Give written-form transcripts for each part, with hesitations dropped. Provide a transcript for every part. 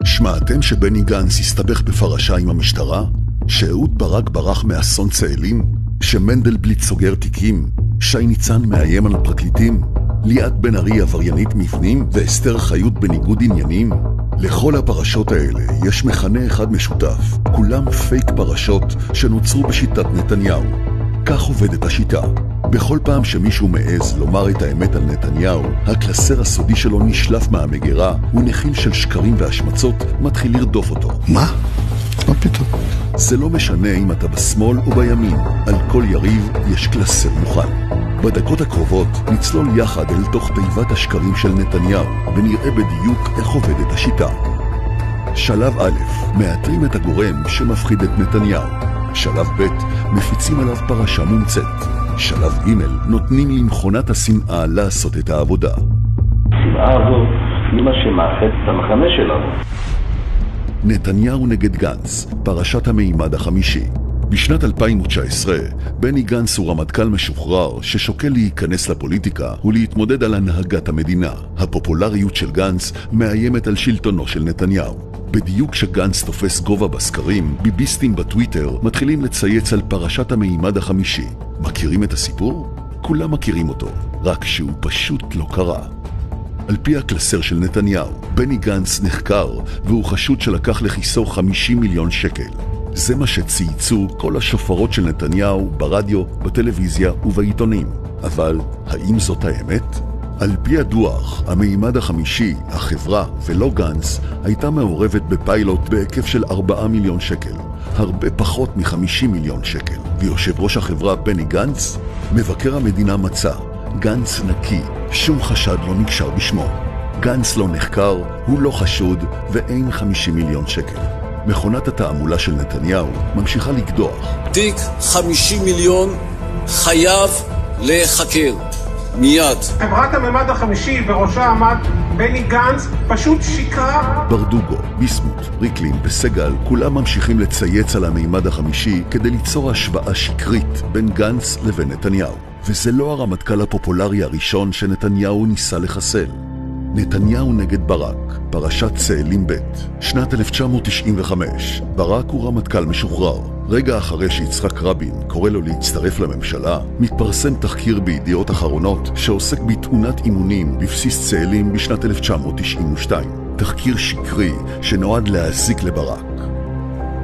שמעתם שבני גנץ הסתבך בפרשה עם המשטרה? שאהוד ברק ברח מאסון צאלים? שמנדלבליט סוגר תיקים? שי ניצן מאיים על הפרקליטים? ליאת בן ארי עבריינית מבנים? ואסתר חיות בניגוד עניינים? לכל הפרשות האלה יש מכנה אחד משותף, כולם פייק פרשות שנוצרו בשיטת נתניהו. כך עובדת השיטה. בכל פעם שמישהו מעז לומר את האמת על נתניהו, הקלסר הסודי שלו נשלף מהמגירה, ונחיל של שקרים והשמצות מתחיל לרדוף אותו. מה? מה פתאום? זה לא משנה אם אתה בשמאל או בימין, על כל יריב יש קלסר מוכן. בדקות הקרובות נצלול יחד אל תוך תיבת השקרים של נתניהו, ונראה בדיוק איך עובדת השיטה. שלב א', מאתרים את הגורם שמפחיד את נתניהו. שלב ב', מפיצים עליו פרשה מומצאת. שלב ג', נותנים למכונת השנאה לעשות את העבודה. השנאה הזאת היא מה שמאחד את המחנה שלנו. נתניהו נגד גנץ, פרשת המימד החמישי. בשנת 2019, בני גנץ הוא רמטכ"ל משוחרר ששוקל להיכנס לפוליטיקה ולהתמודד על הנהגת המדינה. הפופולריות של גנץ מאיימת על שלטונו של נתניהו. בדיוק שגנץ תופס גובה בסקרים, ביביסטים בטוויטר מתחילים לצייץ על פרשת המימד החמישי. מכירים את הסיפור? כולם מכירים אותו, רק שהוא פשוט לא קרה. על פי הקלסר של נתניהו, בני גנץ נחקר והוא חשוד שלקח לכיסו 50 מיליון שקל. זה מה שצייצו כל השופרות של נתניהו ברדיו, בטלוויזיה ובעיתונים. אבל האם זאת האמת? על פי הדוח, המימד החמישי, החברה ולא גנץ, הייתה מעורבת בפיילוט בהיקף של 4 מיליון שקל. הרבה פחות מ-50 מיליון שקל. ויושב ראש החברה בני גנץ? מבקר המדינה מצא. גנץ נקי, שום חשד לא נקשר בשמו. גנץ לא נחקר, הוא לא חשוד ואין 50 מיליון שקל. מכונת התעמולה של נתניהו ממשיכה לקדוח. תיק 50 מיליון חייב להיחקר. מיד. חברת הממד החמישי בראשה עמד בני גנץ פשוט שיקרה. ברדוגו, ביסמוט, ריקלין וסגל כולם ממשיכים לצייץ על המימד החמישי כדי ליצור השוואה שקרית בין גנץ לבין נתניהו. וזה לא הרמטכ"ל הפופולרי הראשון שנתניהו ניסה לחסל. נתניהו נגד ברק, פרשת צאלים ב', שנת 1995. ברק הוא רמטכ"ל משוחרר. רגע אחרי שיצחק רבין קורא לו להצטרף לממשלה, מתפרסם תחקיר בידיעות אחרונות שעוסק בתאונת אימונים בבסיס צאלים בשנת 1992. תחקיר שקרי שנועד להזיק לברק.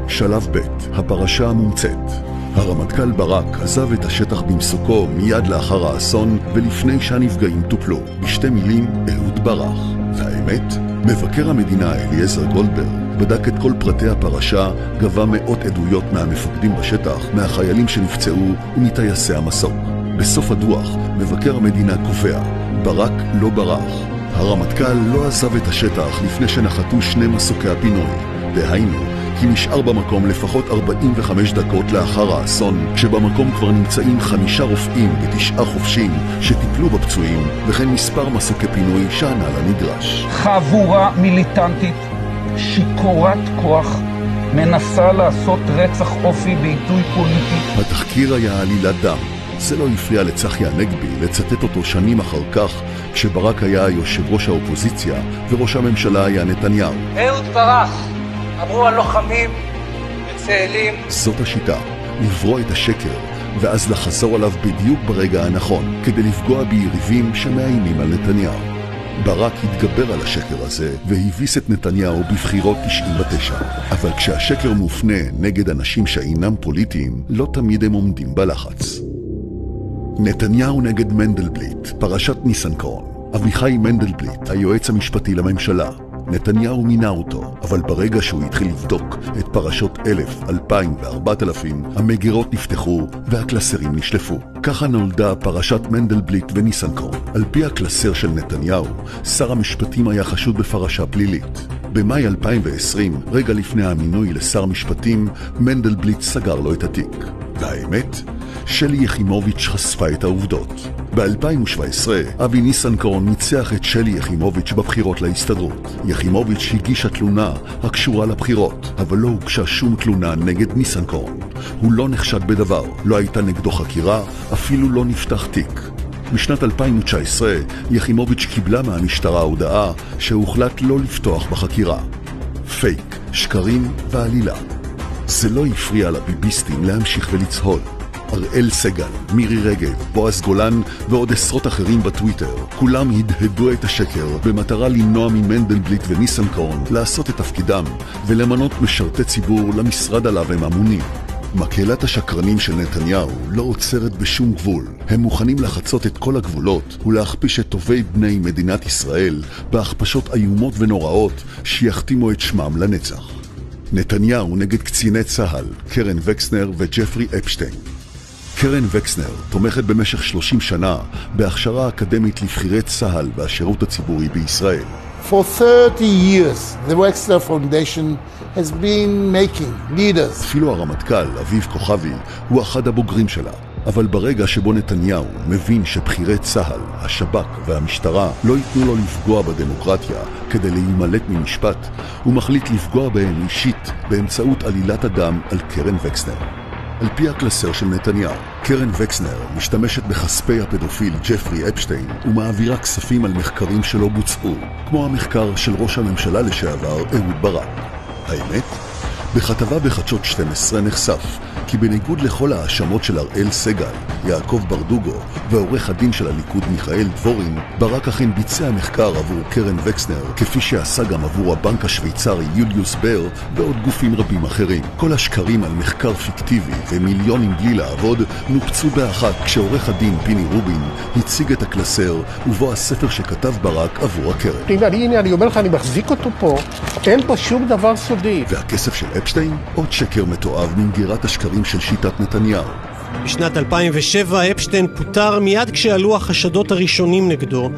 שלב ב', הפרשה המומצאת. הרמטכ"ל ברק עזב את השטח במסוקו מיד לאחר האסון ולפני שהנפגעים טופלו. בשתי מילים, אהוד ברח. והאמת, מבקר המדינה אליעזר גולדברג בדק את כל פרטי הפרשה, גבה מאות עדויות מהמפקדים בשטח, מהחיילים שנפצעו ומטייסי המסוק. בסוף הדוח, מבקר המדינה קובע, ברק לא ברח. הרמטכ"ל לא עזב את השטח לפני שנחתו 2 מסוקי הפינוי. דהיינו, כי נשאר במקום לפחות 45 דקות לאחר האסון, כשבמקום כבר נמצאים 5 רופאים ו9 חובשים שטיפלו בפצועים, וכן מספר מסוקי פינוי שענה לנדרש. חבורה מיליטנטית, שיקורת כוח, מנסה לעשות רצח אופי בעיתוי פוליטי. התחקיר היה עלילת דם. זה לא הפריע לצחי הנגבי לצטט אותו שנים אחר כך, כשברק היה יושב ראש האופוזיציה וראש הממשלה היה נתניהו. אהוד ברח, אמרו הלוחמים בצאלים. זאת השיטה, לברוא את השקר ואז לחזור עליו בדיוק ברגע הנכון, כדי לפגוע ביריבים שמאיימים על נתניהו. ברק התגבר על השקר הזה והביס את נתניהו בבחירות 99. אבל כשהשקר מופנה נגד אנשים שאינם פוליטיים, לא תמיד הם עומדים בלחץ. נתניהו נגד מנדלבליט, פרשת ניסנקורן. אביחי מנדלבליט, היועץ המשפטי לממשלה. נתניהו מינה אותו, אבל ברגע שהוא התחיל לבדוק את פרשות 1000, 2000 ו-4000, המגירות נפתחו והקלסרים נשלפו. ככה נולדה פרשת מנדלבליט וניסנקורן. על פי הקלסר של נתניהו, שר המשפטים היה חשוד בפרשה פלילית. במאי 2020, רגע לפני המינוי לשר משפטים, מנדלבליט סגר לו את התיק. והאמת? שלי יחימוביץ' חשפה את העובדות. ב-2017, אבי ניסנקורן ניצח את שלי יחימוביץ' בבחירות להסתדרות. יחימוביץ' הגישה תלונה הקשורה לבחירות, אבל לא הוגשה שום תלונה נגד ניסנקורן. הוא לא נחשד בדבר, לא הייתה נגדו חקירה, אפילו לא נפתח תיק. בשנת 2019, יחימוביץ' קיבלה מהמשטרה הודעה שהוחלט לא לפתוח בחקירה. פייק, שקרים ועלילה. זה לא הפריע לביביסטים להמשיך ולצהול. אראל סגל, מירי רגב, בועז גולן ועוד עשרות אחרים בטוויטר, כולם הדהדו את השקר במטרה למנוע ממנדלבליט וניסנקורן לעשות את תפקידם ולמנות משרתי ציבור למשרד עליו הם אמונים. מקהלת השקרנים של נתניהו לא עוצרת בשום גבול. הם מוכנים לחצות את כל הגבולות ולהכפיש את טובי בני מדינת ישראל בהכפשות איומות ונוראות שיחתימו את שמם לנצח. נתניהו נגד קציני צה"ל, קרן וקסנר וג'פרי אפשטיין. קרן וקסנר תומכת במשך 30 שנה בהכשרה אקדמית לבחירי צה"ל והשירות הציבורי בישראל. For 30 years, the Wexner Foundation has been making leaders. אפילו הרמטכ"ל, אביב כוכבי, הוא אחד הבוגרים שלה. אבל ברגע שבו נתניהו מבין שבחירי צה"ל, השב"כ והמשטרה לא ייתנו לו לפגוע בדמוקרטיה כדי להימלט ממשפט, הוא מחליט לפגוע בהם אישית באמצעות עלילת הדם על קרן וקסנר. על פי הקלסר של נתניהו, קרן וקסנר משתמשת בכספי הפדופיל ג'פרי אפשטיין ומעבירה כספים על מחקרים שלא בוצעו, כמו המחקר של ראש הממשלה לשעבר אהוד ברק. האמת? בכתבה בחדשות 12 נחשף כי בניגוד לכל האשמות של אראל סגל, יעקב ברדוגו ועורך הדין של הליכוד מיכאל דבורין, ברק אכן ביצע מחקר עבור קרן וקסנר, כפי שעשה גם עבור הבנק השוויצרי יוליוס בר ועוד גופים רבים אחרים. כל השקרים על מחקר פיקטיבי ומיליונים בלי לעבוד נופצו באחת כשעורך הדין פיני רובין הציג את הקלסר ובו הספר שכתב ברק עבור הקרן. הנה, אני אומר לך, אני מחזיק אותו פה, אין פה שום דבר סודי. והכסף של אפשטיין? עוד שקר מתועב ממגירת השקרים של שיטת נתניהו. בשנת 2007 אפשטיין פוטר מיד כשעלו החשדות הראשונים נגדו.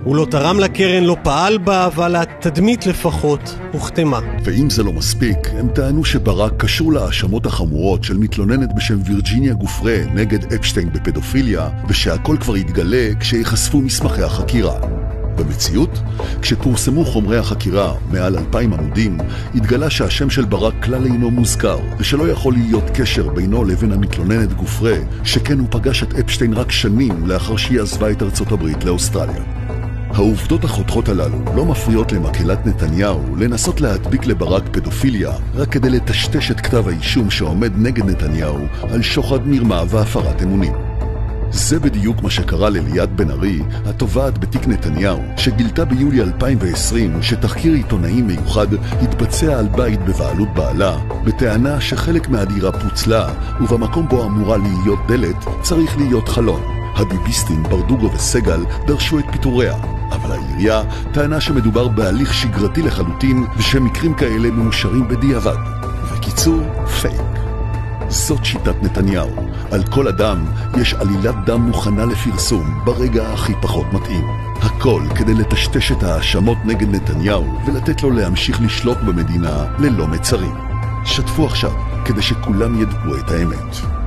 הוא לא תרם לקרן, לא פעל בה, אבל התדמית לפחות הוכתמה. ואם זה לא מספיק, הם טענו שברק קשור להאשמות החמורות של מתלוננת בשם וירג'יניה גופרה נגד אפשטיין בפדופיליה, ושהכל כבר יתגלה כשיחשפו מסמכי החקירה. במציאות, כשפורסמו חומרי החקירה מעל 2,000 עמודים, התגלה שהשם של ברק כלל אינו מוזכר, ושלא יכול להיות קשר בינו לבין המתלוננת גופרה, שכן הוא פגש את אפשטיין רק שנים לאחר שהיא עזבה את ארצות הברית לאוסטרליה. העובדות החותכות הללו לא מפריעות למקהלת נתניהו לנסות להדביק לברק פדופיליה רק כדי לטשטש את כתב האישום שעומד נגד נתניהו על שוחד, מרמה והפרת אמונים. זה בדיוק מה שקרה לליאת בן ארי, התובעת בתיק נתניהו, שגילתה ביולי 2020 שתחקיר עיתונאי מיוחד התבצע על בית בבעלות בעלה, בטענה שחלק מהדירה פוצלה, ובמקום בו אמורה להיות דלת צריך להיות חלון. הביביסטים ברדוגו וסגל דרשו את פיטוריה, אבל העירייה טענה שמדובר בהליך שגרתי לחלוטין ושמקרים כאלה מאושרים בדיעבד. בקיצור, פייק. זאת שיטת נתניהו. על כל אדם יש עלילת דם מוכנה לפרסום ברגע הכי פחות מתאים. הכל כדי לטשטש את האשמות נגד נתניהו ולתת לו להמשיך לשלוט במדינה ללא מצרים. שתפו עכשיו כדי שכולם ידעו את האמת.